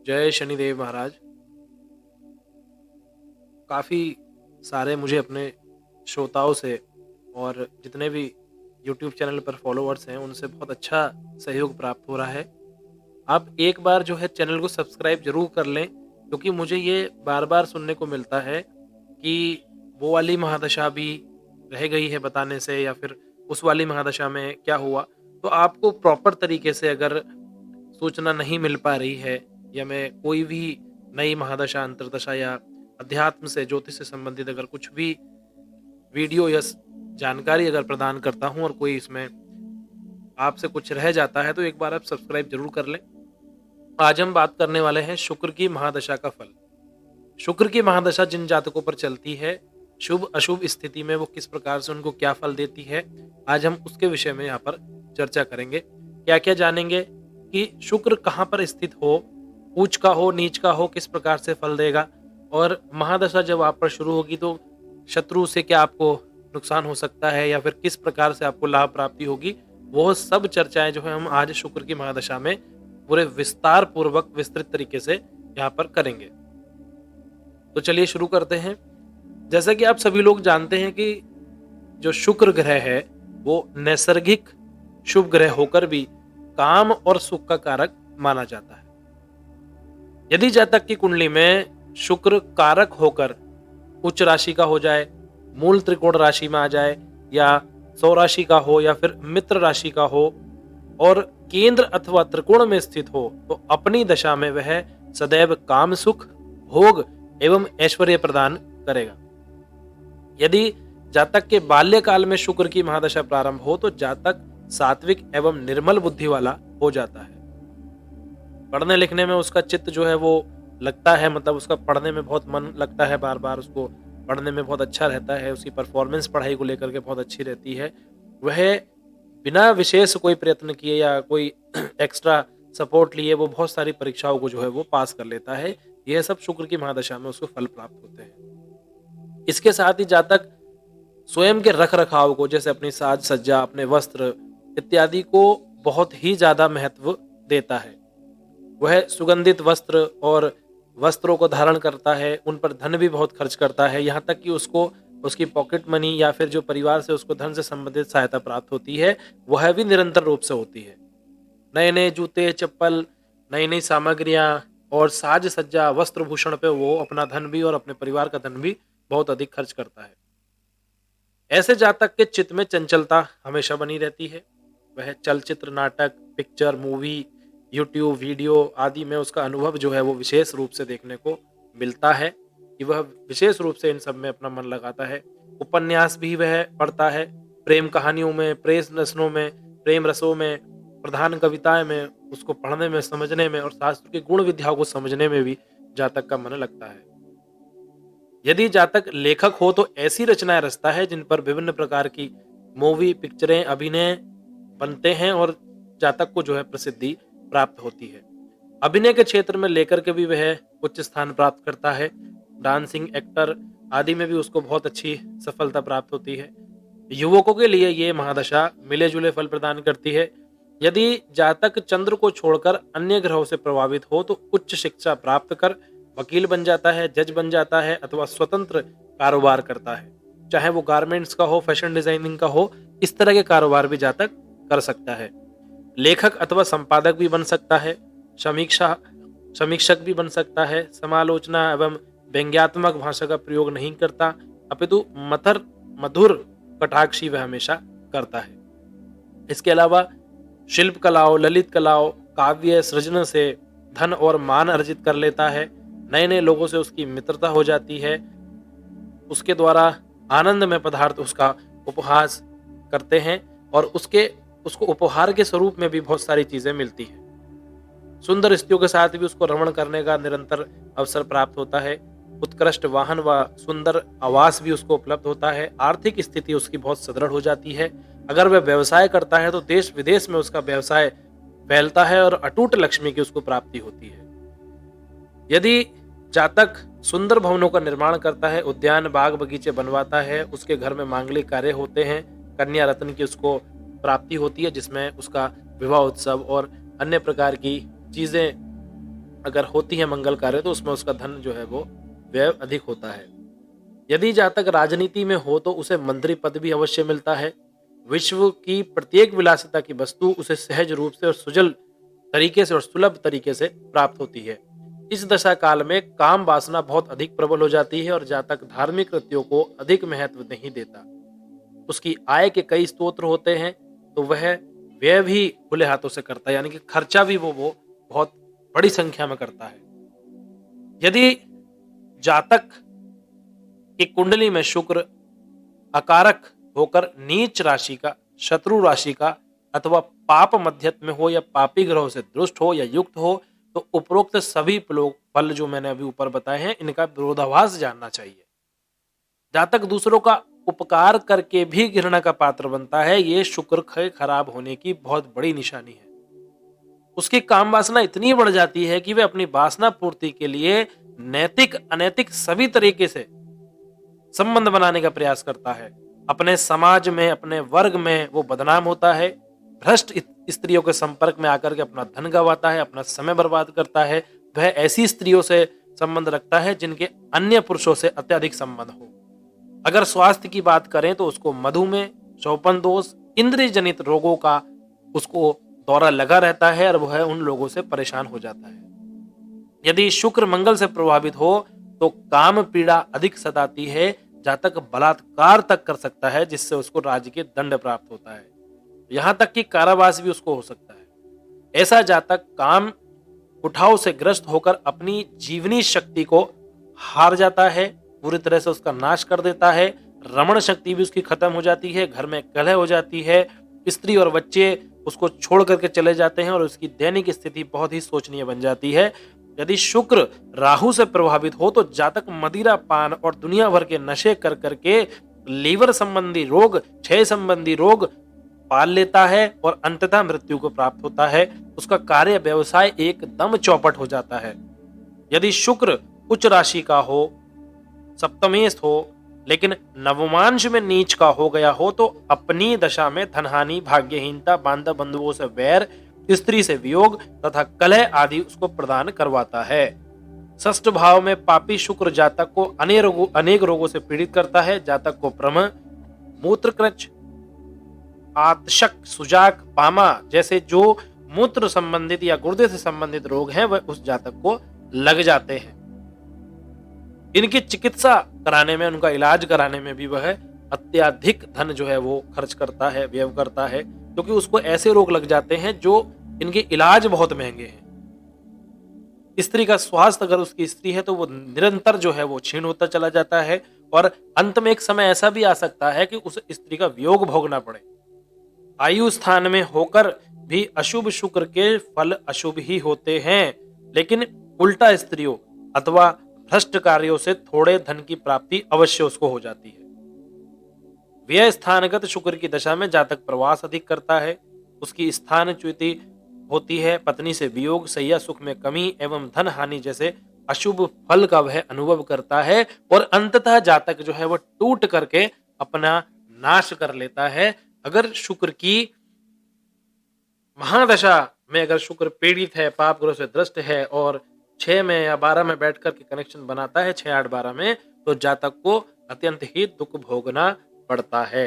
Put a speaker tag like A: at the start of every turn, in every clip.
A: जय शनिदेव महाराज। काफ़ी सारे मुझे अपने श्रोताओं से और जितने भी यूट्यूब चैनल पर फॉलोअर्स हैं उनसे बहुत अच्छा सहयोग प्राप्त हो रहा है। आप एक बार जो है चैनल को सब्सक्राइब ज़रूर कर लें, क्योंकि मुझे ये बार-बार सुनने को मिलता है कि वो वाली महादशा भी रह गई है बताने से, या फिर उस वाली महादशा में क्या हुआ। तो आपको प्रॉपर तरीके से अगर सूचना नहीं मिल पा रही है, या मैं कोई भी नई महादशा, अंतरदशा या अध्यात्म से, ज्योतिष से संबंधित अगर कुछ भी वीडियो या जानकारी अगर प्रदान करता हूं और कोई इसमें आपसे कुछ रह जाता है, तो एक बार आप सब्सक्राइब जरूर कर लें। आज हम बात करने वाले हैं शुक्र की महादशा का फल। शुक्र की महादशा जिन जातकों पर चलती है, शुभ अशुभ स्थिति में वो किस प्रकार से उनको क्या फल देती है, आज हम उसके विषय में यहाँ पर चर्चा करेंगे। क्या क्या जानेंगे कि शुक्र कहाँ पर स्थित हो, उच्च का हो, नीच का हो, किस प्रकार से फल देगा, और महादशा जब आप पर शुरू होगी तो शत्रु से क्या आपको नुकसान हो सकता है, या फिर किस प्रकार से आपको लाभ प्राप्ति होगी। वो सब चर्चाएं जो है हम आज शुक्र की महादशा में पूरे विस्तार पूर्वक विस्तृत तरीके से यहाँ पर करेंगे। तो चलिए शुरू करते हैं। जैसा कि आप सभी लोग जानते हैं कि जो शुक्र ग्रह है वो नैसर्गिक शुभ ग्रह होकर भी काम और सुख का कारक माना जाता है। यदि जातक की कुंडली में शुक्र कारक होकर उच्च राशि का हो जाए, मूल त्रिकोण राशि में आ जाए, या सौ राशि का हो, या फिर मित्र राशि का हो, और केंद्र अथवा त्रिकोण में स्थित हो, तो अपनी दशा में वह सदैव काम सुख, भोग एवं ऐश्वर्य प्रदान करेगा। यदि जातक के बाल्यकाल में शुक्र की महादशा प्रारंभ हो तो जातक सात्विक एवं निर्मल बुद्धि वाला हो जाता है। पढ़ने लिखने में उसका चित्त जो है वो लगता है, मतलब उसका पढ़ने में बहुत मन लगता है, बार बार उसको पढ़ने में बहुत अच्छा रहता है, उसकी परफॉर्मेंस पढ़ाई को लेकर के बहुत अच्छी रहती है। वह बिना विशेष कोई प्रयत्न किए या कोई एक्स्ट्रा सपोर्ट लिए वो बहुत सारी परीक्षाओं को जो है वो पास कर लेता है। यह सब शुक्र की महादशा में उसको फल प्राप्त होते हैं। इसके साथ ही जातक स्वयं के रख रखाव को, जैसे अपनी साज सज्जा, अपने वस्त्र इत्यादि को बहुत ही ज्यादा महत्व देता है। वह सुगंधित वस्त्र और वस्त्रों को धारण करता है, उन पर धन भी बहुत खर्च करता है, यहाँ तक कि उसको उसकी पॉकेट मनी या फिर जो परिवार से उसको धन से संबंधित सहायता प्राप्त होती है वह भी निरंतर रूप से होती है। नए नए जूते, चप्पल, नई नई सामग्रियां और साज सज्जा, वस्त्र भूषण पे वो अपना धन भी और अपने परिवार का धन भी बहुत अधिक खर्च करता है। ऐसे जातक के चित्त में चंचलता हमेशा बनी रहती है। वह चलचित्र, नाटक, पिक्चर, मूवी, यूट्यूब वीडियो आदि में उसका अनुभव जो है वो विशेष रूप से देखने को मिलता है कि वह विशेष रूप से इन सब में अपना मन लगाता है। उपन्यास भी वह पढ़ता है, प्रेम कहानियों में, प्रेम रचनों में, प्रेम रसों में, प्रधान कविताएं में, उसको पढ़ने में, समझने में, और शास्त्र के गुण विद्याओं को समझने में भी जातक का मन लगता है। यदि जातक लेखक हो तो ऐसी रचनाएं रचता है जिन पर विभिन्न प्रकार की मूवी, पिक्चरें, अभिनय बनते हैं और जातक को जो है प्रसिद्धि प्राप्त होती है। अभिनय के क्षेत्र में लेकर के भी वह उच्च स्थान प्राप्त करता है। डांसिंग, एक्टर आदि में भी उसको बहुत अच्छी सफलता प्राप्त होती है। युवकों के लिए ये महादशा मिले जुले फल प्रदान करती है। यदि जातक चंद्र को छोड़कर अन्य ग्रहों से प्रभावित हो तो उच्च शिक्षा प्राप्त कर वकील बन जाता है, जज बन जाता है, अथवा स्वतंत्र कारोबार करता है। चाहे वो गारमेंट्स का हो, फैशन डिजाइनिंग का हो, इस तरह के कारोबार भी जातक कर सकता है। लेखक अथवा संपादक भी बन सकता है, समीक्षक भी बन सकता है। समालोचना एवं व्यंग्यात्मक भाषा का प्रयोग नहीं करता, अपितु मधुर कटाक्षी वह हमेशा करता है। इसके अलावा शिल्प कलाओं, ललित कलाओं, काव्य सृजन से धन और मान अर्जित कर लेता है। नए नए लोगों से उसकी मित्रता हो जाती है। उसके द्वारा आनंद में पदार्थ उसका उपहास करते हैं और उसको उपहार के स्वरूप में भी बहुत सारी चीजें मिलती है। सुंदर स्त्रियों के साथ भी उसको रमण करने का निरंतर अवसर प्राप्त होता है। उत्कृष्ट वाहन व सुंदर आवास भी उसको उपलब्ध होता है। आर्थिक स्थिति उसकी बहुत सुदृढ़ हो जाती है। अगर वह व्यवसाय करता है तो देश विदेश में उसका व्यवसाय फैलता है और अटूट लक्ष्मी की उसको प्राप्ति होती है। यदि जातक सुंदर भवनों का निर्माण करता है, उद्यान, बाग, बगीचे बनवाता है, उसके घर में मांगलिक कार्य होते हैं, कन्या रत्न की उसको प्राप्ति होती है, जिसमें उसका विवाह उत्सव और अन्य प्रकार की चीजें अगर होती है मंगल कार्य तो उसमें उसका धन जो है वो व्यय अधिक होता है। यदि जातक राजनीति में हो तो उसे मंत्री पद भी अवश्य मिलता है। विश्व की प्रत्येक विलासिता की वस्तु उसे सहज रूप से और सुजल तरीके से और सुलभ तरीके से प्राप्त होती है। इस दशा काल में काम वासना बहुत अधिक प्रबल हो जाती है और जातक धार्मिक कृत्यों को अधिक महत्व नहीं देता। उसकी आय के कई स्रोत होते हैं तो वह व्यय भी खुले हाथों से करता है, यानी कि खर्चा भी वो बहुत बड़ी संख्या में करता है। यदि जातक की कुंडली में शुक्र अकारक होकर नीच राशि का, शत्रु राशि का अथवा पाप मध्यत्व में हो या पापी ग्रहों से दुष्ट हो या युक्त हो तो उपरोक्त सभी फल जो मैंने अभी ऊपर बताए हैं इनका विरोधाभास जानना चाहिए। जातक दूसरों का उपकार करके भी घृणा का पात्र बनता है, ये शुक्र खराब होने की बहुत बड़ी निशानी है। उसकी काम वासना इतनी बढ़ जाती है कि वह अपनी वासना पूर्ति के लिए नैतिक अनैतिक सभी तरीके से संबंध बनाने का प्रयास करता है। अपने समाज में, अपने वर्ग में वो बदनाम होता है। भ्रष्ट स्त्रियों के संपर्क में आकर के अपना धन गंवाता है, अपना समय बर्बाद करता है। वह ऐसी स्त्रियों से संबंध रखता है जिनके अन्य पुरुषों से अत्यधिक संबंध हो। अगर स्वास्थ्य की बात करें तो उसको मधुमेह, चौपन दोष, इंद्रिय जनित रोगों का उसको दौरा लगा रहता है और वह उन लोगों से परेशान हो जाता है। यदि शुक्र मंगल से प्रभावित हो तो काम पीड़ा अधिक सताती है। जातक बलात्कार तक कर सकता है जिससे उसको राज्य के दंड प्राप्त होता है, यहां तक कि कारावास भी उसको हो सकता है। ऐसा जातक काम उठाव से ग्रस्त होकर अपनी जीवनी शक्ति को हार जाता है, पूरी तरह से उसका नाश कर देता है। रमण शक्ति भी उसकी खत्म हो जाती है, घर में कलह हो जाती है, स्त्री और बच्चे उसको छोड़ करके चले जाते हैं और उसकी दैनिक स्थिति बहुत ही शोचनीय बन जाती है। यदि शुक्र राहु से प्रभावित हो तो जातक मदिरा पान और दुनिया भर के नशे कर करके लीवर संबंधी रोग, क्षय संबंधी रोग पाल लेता है और अंततः मृत्यु को प्राप्त होता है। उसका कार्य व्यवसाय एकदम चौपट हो जाता है। यदि शुक्र उच्च राशि का हो, सप्तमेस्थ हो, लेकिन नवमांश में नीच का हो गया हो तो अपनी दशा में धनहानि, भाग्यहीनता, बांधव बंधुओं से वैर, स्त्री से वियोग तथा कलह आदि उसको प्रदान करवाता है। षष्ठ भाव में पापी शुक्र जातक को अनेक रोगों से पीड़ित करता है। जातक को प्रमेह, मूत्रकृच, आतशक, सुजाक, पामा जैसे जो मूत्र संबंधित या गुर्दे से संबंधित रोग हैं वह उस जातक को लग जाते हैं। इनकी चिकित्सा कराने में, उनका इलाज कराने में भी वह अत्यधिक धन जो है वो खर्च करता है, व्यय करता है, क्योंकि उसको ऐसे रोग लग जाते हैं जो इनके इलाज बहुत महंगे हैं। स्त्री का स्वास्थ्य, अगर उसकी स्त्री है तो वो निरंतर जो है वो क्षीण होता चला जाता है और अंत में एक समय ऐसा भी आ सकता है कि उस स्त्री का वियोग भोगना पड़े। आयु स्थान में होकर भी अशुभ शुक्र के फल अशुभ ही होते हैं, लेकिन उल्टा स्त्रियों अथवा भ्रष्ट कार्यों से थोड़े धन की प्राप्ति अवश्य उसको हो जाती है। व्यय स्थानगत शुक्र की दशा में जातक प्रवास अधिक करता है। उसकी स्थान च्युति होती है। पत्नी से वियोग, सैया सुख में कमी एवं धन हानि जैसे अशुभ फल का वह अनुभव करता है और अंततः जातक जो है वह टूट करके अपना नाश कर लेता है। अगर शुक्र की महादशा में अगर शुक्र पीड़ित है, पाप ग्रह से ग्रस्त है और 6 में या 12 में बैठ करके कनेक्शन बनाता है, 6, 8, 12 में, तो जातक को अत्यंत ही दुख भोगना पड़ता है।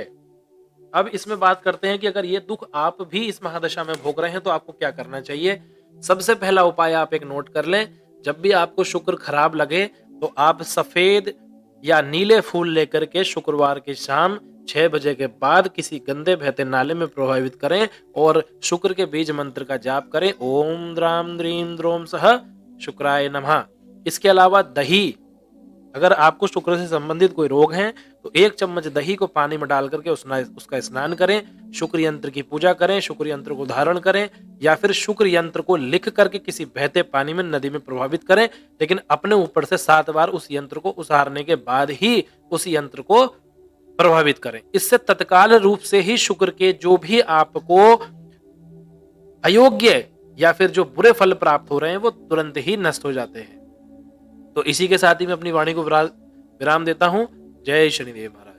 A: अब इसमें बात करते हैं कि अगर ये दुख आप भी इस महादशा में भोग रहे हैं तो आपको क्या करना चाहिए। सबसे पहला उपाय आप एक नोट कर लें, जब भी आपको शुक्र खराब लगे तो आप सफेद या नीले फूल लेकर के शुक्रवार की शाम 6 बजे के बाद किसी गंदे बहते नाले में प्रभावित करें और शुक्र के बीज मंत्र का जाप करें, ओम द्राम द्रीम द्रोम सह शुक्राय नमः। इसके अलावा दही, अगर आपको शुक्र से संबंधित कोई रोग है तो 1 चम्मच दही को पानी में डाल करके उसका स्नान करें, शुक्र यंत्र की पूजा करें, शुक्र यंत्र को धारण करें या फिर शुक्र यंत्र को लिख करके किसी बहते पानी में, नदी में प्रभावित करें, लेकिन अपने ऊपर से 7 बार उस यंत्र को उसारने के बाद ही उस यंत्र को प्रभावित करें। इससे तत्काल रूप से ही शुक्र के जो भी आपको अयोग्य या फिर जो बुरे फल प्राप्त हो रहे हैं वो तुरंत ही नष्ट हो जाते हैं। तो इसी के साथ ही मैं अपनी वाणी को विराम देता हूं। जय शनिदेव महाराज।